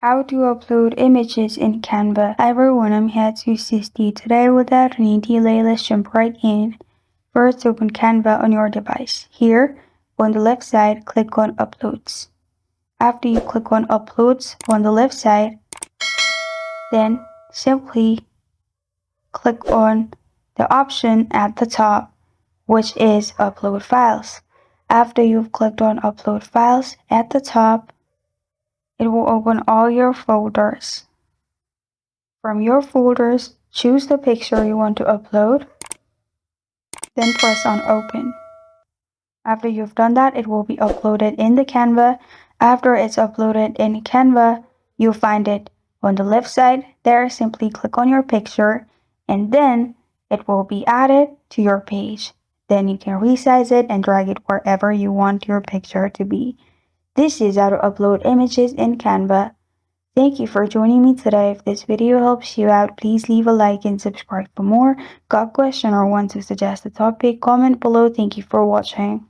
How to upload images in Canva. Hi everyone, I'm here to assist you today. Without any delay, let's jump right in. First, open Canva on your device. Here, on the left side, click on Uploads. After you click on Uploads on the left side, then simply click on the option at the top, which is Upload Files. After you've clicked on Upload Files at the top, it will open all your folders. From your folders, choose the picture you want to upload, then press on Open. After you've done that, it will be uploaded in the Canva. After it's uploaded in Canva, you'll find it on the left side. There, simply click on your picture, and then it will be added to your page. Then you can resize it and drag it wherever you want your picture to be. This is how to upload images in Canva. Thank you for joining me today. If this video helps you out, please leave a like and subscribe for more. Got a question or want to suggest a topic? Comment below. Thank you for watching.